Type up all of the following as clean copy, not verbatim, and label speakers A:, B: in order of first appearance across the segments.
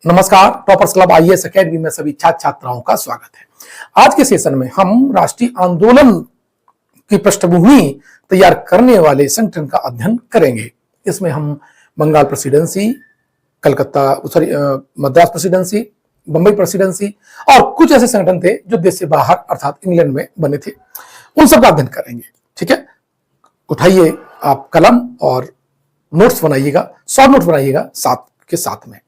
A: नमस्कार, toppers club IAS academy में सभी छात्र छात्राओं का स्वागत है। आज के सेशन में हम राष्ट्रीय आंदोलन की पृष्ठभूमि तैयार करने वाले संगठन का अध्ययन करेंगे। इसमें हम Bengal presidency, Madras presidency, Bambai presidency और कुछ ऐसे संगठन थे जो देश से बाहर अर्थात इंग्लैंड में बने थे, उन सब का अध्ययन करेंगे। ठीक है, उठाइए आप कलम और नोट्स बनाइएगा, शॉर्ट नोट्स बनाइएगा साथ के साथ में,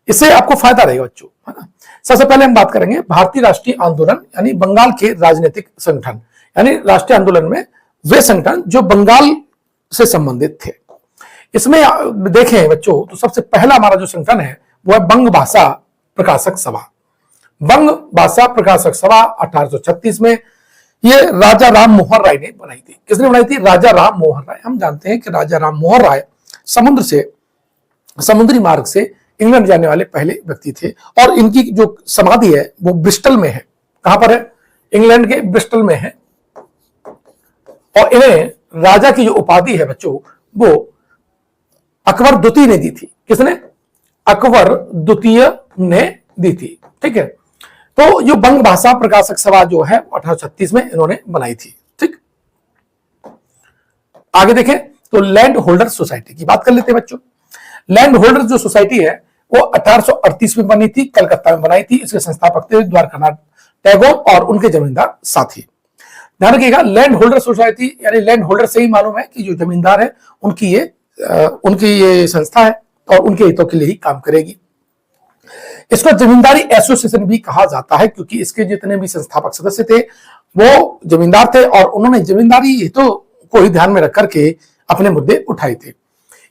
A: इससे आपको फायदा रहेगा बच्चों, है ना। सबसे पहले हम बात करेंगे भारतीय राष्ट्रीय आंदोलन यानी बंगाल के राजनीतिक संगठन, यानी राष्ट्रीय आंदोलन में वे संगठन जो बंगाल से संबंधित थे। इसमें देखें बच्चों तो सबसे पहला हमारा जो संगठन है वो है बंग भाषा प्रकाशक सभा। बंग भाषा प्रकाशक सभा 1836 में ये राजा राम मोहन राय ने बनाई थी। किसने बनाई थी? राजा राम मोहन राय। हम जानते हैं कि राजा राम मोहन राय समुद्री मार्ग से इंग्लैंड जाने वाले पहले व्यक्ति थे और इनकी जो समाधि है वो ब्रिस्टल में है। कहां पर है? इंग्लैंड के ब्रिस्टल में है। और इन्हें राजा की जो उपाधि है बच्चों वो अकबर द्वितीय ने दी थी। किसने? अकबर द्वितीय ने दी थी। ठीक है, तो जो बंग भाषा प्रकाशक सभा जो है 1836 में इन्होंने बनाई थी। ठीक, आगे देखें तो लैंड होल्डर सोसाइटी की बात कर लेते हैं बच्चों। लैंड होल्डर जो सोसाइटी है वो 1838 में बनी थी, कलकत्ता में बनाई थी। इसके संस्थापक थे द्वारकानाथ टैगोर और उनके जमींदार साथी। ध्यान रखिएगा, लैंड होल्डर सोसाइटी यानी लैंड होल्डर से ही मालूम है कि जो जमींदार है उनकी ये संस्था है और उनके हितों के लिए ही काम करेगी। इसको जमींदारी एसोसिएशन भी कहा जाता है क्योंकि इसके जितने भी संस्थापक सदस्य थे वो जमींदार थे और उन्होंने जमींदारी हितों को ही ध्यान में रख करके अपने मुद्दे उठाए थे।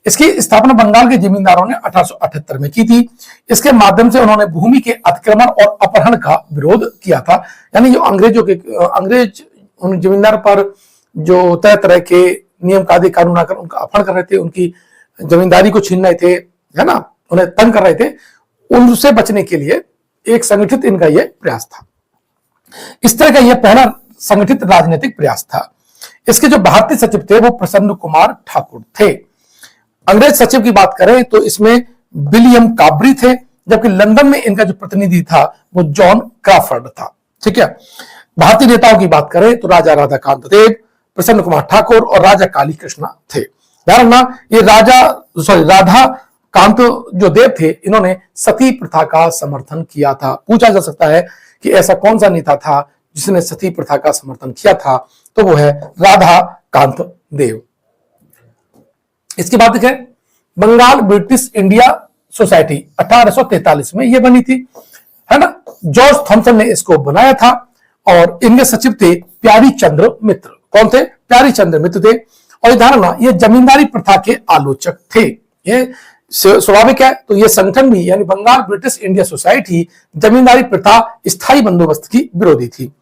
A: इसकी स्थापना बंगाल के जमींदारों ने 1878 में की थी। इसके माध्यम से उन्होंने भूमि के अतिक्रमण और अपहरण का विरोध किया था। यानी जो अंग्रेज उन जमींदार पर जो तरह तरह के नियम कायदे कानून आकर उनका अपहरण कर रहे थे, उनकी जमींदारी को छीन रहे थे, है ना, उन्हें तंग कर रहे थे, उनसे बचने के लिए एक संगठित इनका यह प्रयास था। इस तरह का यह पहला संगठित राजनीतिक प्रयास था। इसके जो भारतीय सचिव थे वो प्रसन्न कुमार ठाकुर थे। अंग्रेज सचिव की बात करें तो इसमें विलियम काब्री थे, जबकि लंदन में इनका जो प्रतिनिधि था वो जॉन क्रॉफर्ड था। ठीक है, भारतीय नेताओं की बात करें तो राजा राधाकांत देव, प्रसन्न कुमार ठाकुर और राजा काली कृष्णा थे। ध्यान रखना, ये राधा कांत जो देव थे इन्होंने सती प्रथा का समर्थन किया था। पूछा जा सकता है कि ऐसा कौन सा नेता था जिसने सती प्रथा का समर्थन किया था, तो वो है राधा कांत देव। इसके बाद देखें बंगाल ब्रिटिश इंडिया सोसाइटी 1843 में यह बनी थी, है ना। जॉर्ज थॉमसन ने इसको बनाया था और इनके सचिव थे प्यारी चंद्र मित्र। कौन थे? प्यारी चंद्र मित्र थे। और धारणा ये जमींदारी प्रथा के आलोचक थे। ये स्वाभाविक है, तो ये संगठन भी यानी बंगाल ब्रिटिश इंडिया सोसाइटी जमींदारी प्रथा स्थायी बंदोबस्त की विरोधी थी।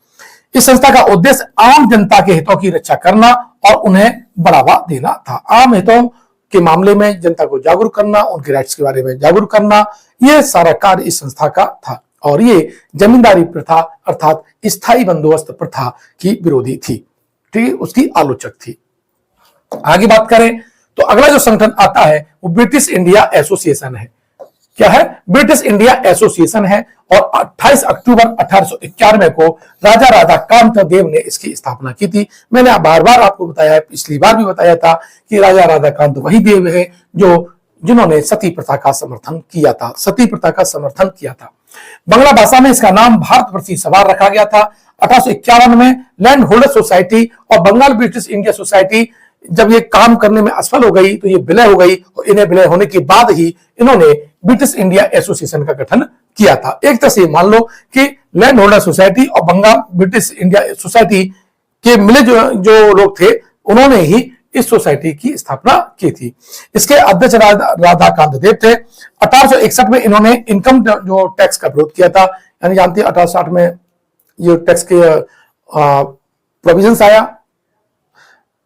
A: इस संस्था का उद्देश्य आम जनता के हितों की रक्षा करना और उन्हें बढ़ावा देना था। आम हितों के मामले में जनता को जागरूक करना, उनके राइट्स के बारे में जागरूक करना, यह सारा कार्य इस संस्था का था। और ये जमींदारी प्रथा अर्थात स्थायी बंदोबस्त प्रथा की विरोधी थी। ठीक है, उसकी आलोचक थी। आगे बात करें तो अगला जो संगठन आता है वो ब्रिटिश इंडिया एसोसिएशन है। क्या है? ब्रिटिश इंडिया एसोसिएशन है और 28 अक्टूबर 1891 को राजा राधाकांत देव ने इसकी स्थापना की थी। मैंने बार बार आपको बताया है, पिछली बार भी बताया था कि राजा राधाकांत वही देव है जिन्होंने सती प्रथा का समर्थन किया था। सती प्रथा का समर्थन किया था। बंगला भाषा में इसका नाम भारत प्रति सवार रखा गया था। 1851 में लैंड होल्डर सोसाइटी और बंगाल ब्रिटिश इंडिया सोसाइटी जब ये काम करने में असफल हो गई तो ये विलय हो गई और इन्हें विलय होने के बाद ही इन्होंने ब्रिटिश इंडिया एसोसिएशन का गठन किया था। एक तरह से मान लो कि लैंड होल्डर सोसाइटी और बंगाल ब्रिटिश इंडिया सोसाइटी के मिले जो लोग थे उन्होंने ही इस सोसाइटी की स्थापना की थी। इसके अध्यक्ष राधाकांत देव थे। 1861 में इन्होंने इनकम जो टैक्स का विरोध किया था। यानी जानते हैं 1860 में ये टैक्स के प्रोविजंस आया,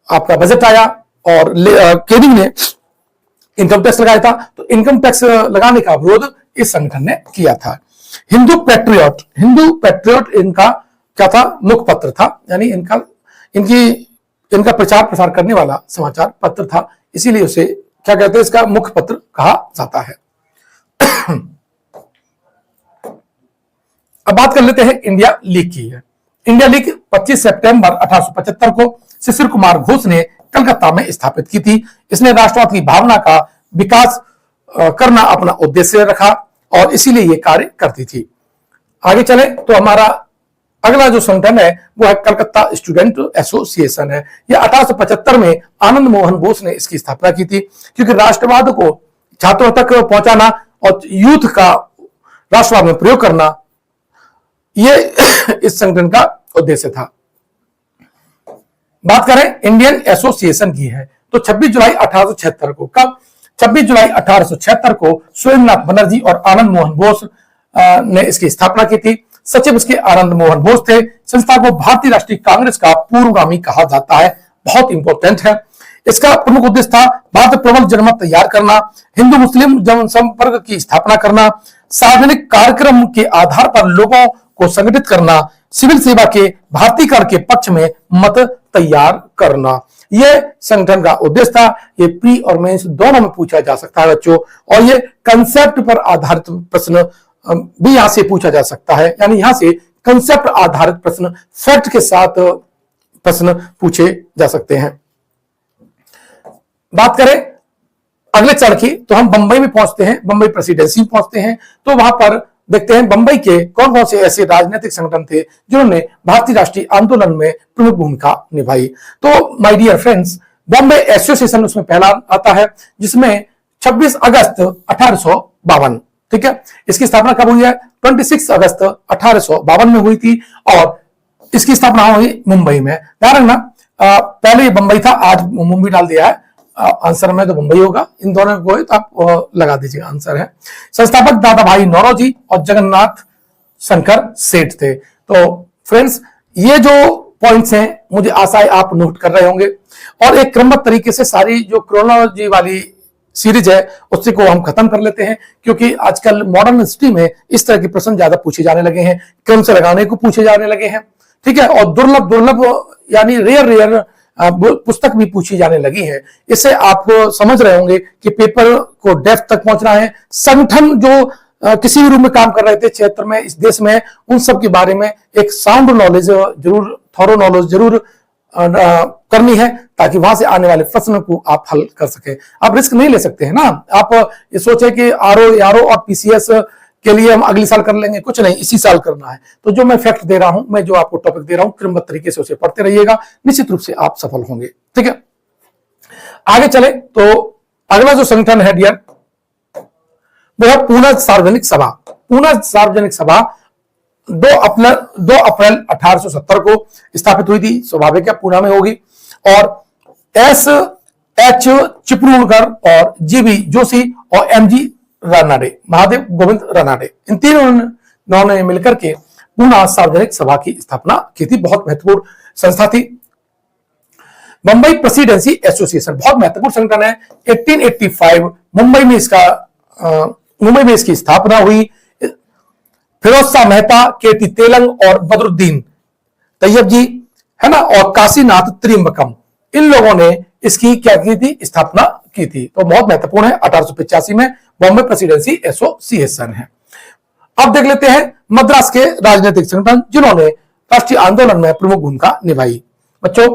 A: आपका बजट आया और केनिंग ने इनकम टैक्स लगाया था। तो इनकम टैक्स लगाने का विरोध इस संगठन ने किया था। हिंदू पैट्रियट इनका क्या था? मुखपत्र था। यानी इनका प्रचार प्रसार करने वाला समाचार पत्र था, इसीलिए उसे क्या कहते हैं? इसका मुखपत्र कहा जाता है। अब बात कर लेते हैं इंडिया लीग की है। इंडिया लीग 25 सितंबर 1875 को शिशिर कुमार घोष ने कलकत्ता में स्थापित की थी। इसने राष्ट्रवाद की भावना का विकास करना अपना उद्देश्य रखा और इसीलिए ये कार्य करती थी। आगे चले तो हमारा अगला जो संगठन है वो है कलकत्ता स्टूडेंट एसोसिएशन है। यह 1875 में आनंद मोहन बोस ने इसकी स्थापना की थी, क्योंकि राष्ट्रवाद को छात्रों तक पहुंचाना और यूथ का राष्ट्रवाद में प्रयोग करना ये इस संगठन का उद्देश्य था। बात करें इंडियन एसोसिएशन की है तो 26 जुलाई 1876 को, कब 26 जुलाई 1876 को सुरेंद्रनाथ बनर्जी और आनंद मोहन बोस ने इसकी स्थापना की थी। सचिव इसके आनंद मोहन बोस थे। संस्था को भारतीय राष्ट्रीय कांग्रेस का पूर्वगामी कहा जाता है, बहुत इंपॉर्टेंट है। इसका प्रमुख उद्देश्य था भारत प्रबल जनमत तैयार करना, हिंदू मुस्लिम जनसंपर्क की स्थापना करना, सार्वजनिक कार्यक्रम के आधार पर लोगों को संगठित करना, सिविल सेवा के भारतीयकरण के पक्ष में मत तैयार करना। यह संगठन का उद्देश्य था। ये प्री और मेंस दोनों में पूछा जा सकता है बच्चों, और ये कंसेप्ट पर आधारित प्रश्न भी यहां से पूछा जा सकता है, यानी यहां से कंसेप्ट आधारित प्रश्न फैक्ट के साथ प्रश्न पूछे जा सकते हैं। बात करें अगले चरण की तो हम बंबई में पहुंचते हैं, बंबई प्रेसिडेंसी में पहुंचते हैं। तो वहां पर देखते हैं बंबई के कौन कौन से ऐसे राजनीतिक संगठन थे जिन्होंने भारतीय राष्ट्रीय आंदोलन में प्रमुख भूमिका निभाई। तो my dear friends, Bombay association उसमें पहला आता है, जिसमें 26 अगस्त 1852, ठीक है, इसकी स्थापना कब हुई है? 26 अगस्त 1852 में हुई थी और इसकी स्थापना हुई मुंबई में। ध्यान रखना, पहले ये बंबई था, आज मुंबई डाल दिया है। आंसर में तो मुंबई होगा, इन दोनों को तो आप लगा दीजिएगा, आंसर है। संस्थापक दादा भाई नौरोजी और जगन्नाथ शंकर सेठ थे। तो फ्रेंड्स, ये जो पॉइंट्स हैं मुझे आशा है आप नोट कर रहे होंगे, और एक क्रमबद्ध तरीके से सारी जो क्रोनोलॉजी वाली सीरीज है उससे को हम खत्म कर लेते हैं, क्योंकि आजकल मॉडर्न हिस्ट्री में इस तरह के प्रश्न ज्यादा पूछे जाने लगे हैं, क्रम से लगाने को पूछे जाने लगे हैं, ठीक है, और दुर्लभ यानी रेयर पुस्तक भी पूछी जाने लगी है। इससे आप समझ रहे होंगे कि पेपर को डेप्थ तक पहुंचना है। संगठन जो किसी भी रूप में काम कर रहे थे क्षेत्र में, इस देश में, उन सब के बारे में एक साउंड नॉलेज जरूर, थॉरो नॉलेज जरूर करनी है, ताकि वहां से आने वाले प्रश्न को आप हल कर सके। आप रिस्क नहीं ले सकते हैं ना, आप ये सोचे कि आरओ और पीसीएस के लिए हम अगले साल कर लेंगे, कुछ नहीं, इसी साल करना है। तो जो मैं फैक्ट दे रहा हूं, मैं जो आपको टॉपिक दे रहा हूं, क्रमबद्ध तरीके से उसे पढ़ते रहिएगा, निश्चित रूप से आप सफल होंगे, ठीक है। आगे चले तो अगला जो संगठन है डियर, वो है पूना सार्वजनिक सभा। पूना सार्वजनिक सभा 2 अप्रैल 1870 को स्थापित हुई थी। स्वाभाविक है पूना में होगी। और एस.एच. चिपळूणकर और जी.बी. जोशी और एम.जी. रानाडे, महादेव गोविंद रानाडे, इन तीनों ने मिलकर के पूना सार्वजनिक सभा की स्थापना की थी। बहुत महत्वपूर्ण संस्था थी। मुंबई प्रेसिडेंसी एसोसिएशन बहुत महत्वपूर्ण संगठन है। 1885 मुंबई में इसकी स्थापना हुई। फिरोज शाह मेहता, केटी तेलंग और बदरुद्दीन तैयब जी, है ना, और काशीनाथ त्रियंबकम, इन लोगों ने इसकी क्या की थी? स्थापना की थी। तो बहुत महत्वपूर्ण है। 1885 में बॉम्बे प्रेसिडेंसी एसोसिएशन है। अब देख लेते हैं मद्रास के राजनीतिक संगठन जिन्होंने राष्ट्रीय आंदोलन में प्रमुख भूमिका निभाई। बच्चों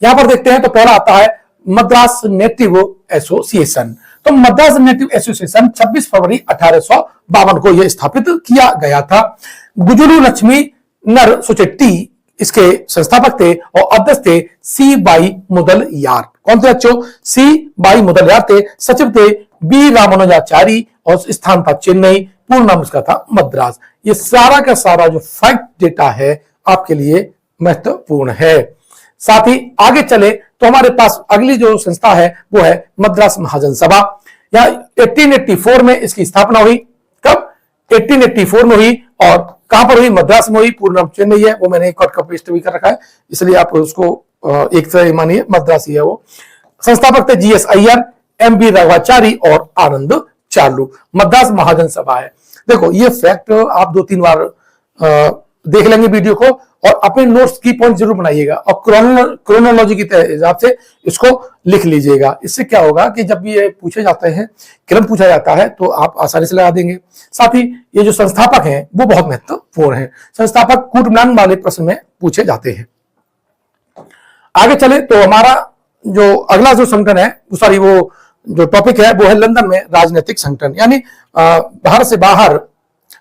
A: यहां पर देखते हैं तो पहला आता है मद्रास नेटिव एसोसिएशन। तो मद्रास नेटिव एसोसिएशन 26 फरवरी 1852 को यह स्थापित किया गया था। गुजुलू लक्ष्मी नर सुचेट्टी इसके संस्थापक थे और अध्यक्ष थे सी बाई मुदल यार। कौन थे बच्चों? सी बाई मुदल यार थे। सचिव थे बी रामानुजाचारी और स्थान था चेन्नई, पूर्ण नाम उसका था मद्रास। ये सारा का सारा जो फैक्ट डेटा है आपके लिए महत्वपूर्ण है। साथ ही आगे चले तो हमारे पास अगली जो संस्था है वो है मद्रास महाजन सभा। यह 1884 में इसकी स्थापना हुई। कब? 1884 में हुई। और कहां पर हुई? मद्रास में हुई। पूर्ण नाम चेन्नई है, वो मैंने कट कॉपी पेस्ट भी कर रखा है, इसलिए आप उसको एक तरह मानिए मद्रासी है वो। संस्थापक थे जीएस अय्यर, एमबी राघवाचारी और आनंद चार्लू। मद्रास महाजन सभा है। देखो ये फैक्ट आप 2-3 बार देख लेंगे वीडियो को और अपने नोट्स की पॉइंट जरूर बनाइएगा और क्रोनोलॉजी के हिसाब से इसको लिख लीजिएगा। इससे क्या होगा कि जब ये पूछे जाते हैं, क्रम पूछा जाता है, तो आप आसानी से लगा देंगे। साथ ही ये जो संस्थापक हैं वो बहुत महत्वपूर्ण है। संस्थापक कूटनाम वाले प्रश्न में पूछे जाते हैं। आगे चले तो हमारा जो अगला जो संगठन है, सॉरी वो जो टॉपिक है वो है लंदन में राजनीतिक संगठन, यानी भारत से बाहर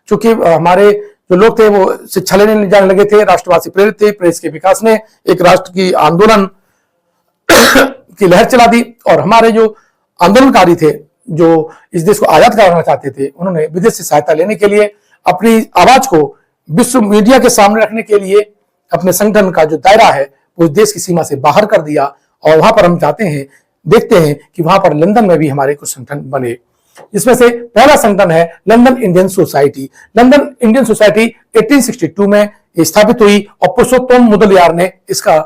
A: चूंकि हमारे जो लोग थे वो शिक्षा लेने जाने लगे थे, राष्ट्रवाद से प्रेरित थे, प्रेस के विकास ने एक राष्ट्र की आंदोलन की लहर चला दी और हमारे जो आंदोलनकारी थे जो इस देश को आजाद कराना चाहते थे, उन्होंने विदेश से सहायता लेने के लिए अपनी आवाज को विश्व मीडिया के सामने रखने के लिए अपने संगठन का जो दायरा है वो देश की सीमा से बाहर कर दिया। और वहां पर हम चाहते हैं, देखते हैं कि वहां पर लंदन में भी हमारे कुछ संगठन बने। इसमें से पहला संगठन है London Indian society. London Indian society 1862 में स्थापित हुई और पुरुषोत्तम मुदलियार ने इसका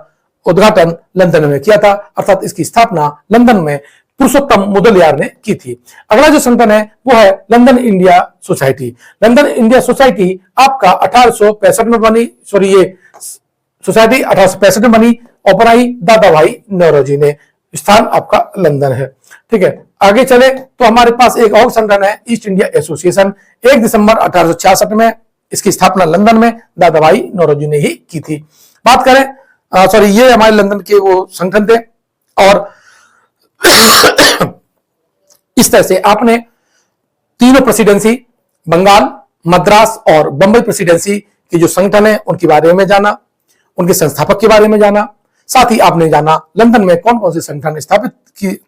A: उद्घाटन लंदन में किया था, अर्थात इसकी स्थापना लंदन में पुरुषोत्तम मुदलियार ने की थी। अगला जो संगठन है वो है London India society. London India society आपका 1865 में बनी, सॉरी ये सोसाइटी 1865 में बनी और बनाई दादा भाई नौरोजी ने। स्थान आपका लंदन है। ठीक है, आगे चले तो हमारे पास एक और संगठन है ईस्ट इंडिया एसोसिएशन। 1 दिसंबर 1866 में इसकी स्थापना लंदन में दादा भाई नौरोजी ने ही की थी। बात करें, सॉरी ये हमारे लंदन के वो संगठन थे। और इस तरह से आपने तीनों प्रेसिडेंसी, बंगाल, मद्रास और बंबई प्रेसिडेंसी की जो संगठन है उनके बारे में जाना, उनके संस्थापक के बारे में जाना। साथ ही आपने जाना लंदन में कौन कौन से संगठन स्थापित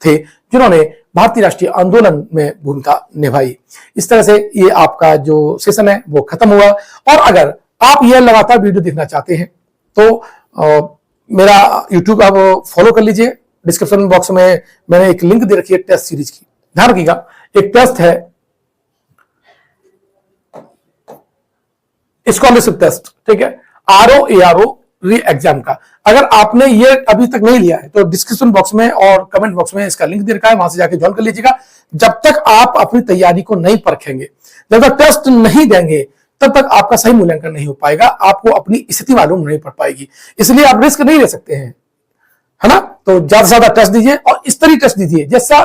A: थे जिन्होंने भारतीय राष्ट्रीय आंदोलन में भूमिका निभाई। इस तरह से ये आपका जो सेशन है वो खत्म हुआ। और अगर आप ये लगातार वीडियो देखना चाहते हैं तो मेरा यूट्यूब आप फॉलो कर लीजिए। डिस्क्रिप्शन बॉक्स में मैंने एक लिंक दे रखी है टेस्ट सीरीज की, ध्यान रखिएगा। एक टेस्ट है स्कॉलरशिप टेस्ट, ठीक है, ROARO री एग्जाम का। अगर आपने ये अभी तक नहीं लिया है तो डिस्क्रिप्शन बॉक्स में और कमेंट बॉक्स में इसका लिंक दे रखा है, वहां से जाके ज्वाइन कर लीजिएगा। जब तक आप अपनी तैयारी को नहीं परखेंगे, जब तक टेस्ट नहीं देंगे, तब तक आपका सही मूल्यांकन नहीं हो पाएगा, आपको अपनी स्थिति मालूम नहीं पड़ पाएगी। इसलिए आप रिस्क नहीं ले सकते हैं, है ना। तो ज्यादा से ज्यादा टेस्ट दीजिए और इस तरह टेस्ट दीजिए जैसा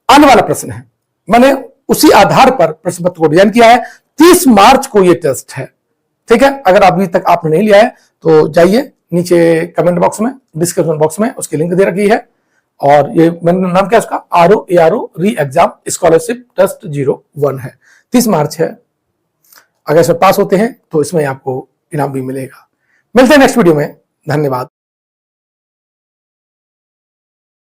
A: आने वाला प्रश्न है, मैंने उसी आधार पर प्रश्न पत्र को डिजाइन किया है। 30 मार्च को ये टेस्ट है, ठीक है। अगर अभी तक आपने नहीं लिया है तो जाइए नीचे कमेंट बॉक्स में, डिस्क्रिप्शन बॉक्स में उसकी लिंक दे रखी है। और ये मैंने नाम क्या उसका, ROARO री एग्जाम स्कॉलरशिप टेस्ट 01 है। 30 मार्च है। अगर इसमें पास होते हैं तो इसमें आपको इनाम भी मिलेगा। मिलते हैं नेक्स्ट वीडियो में। धन्यवाद।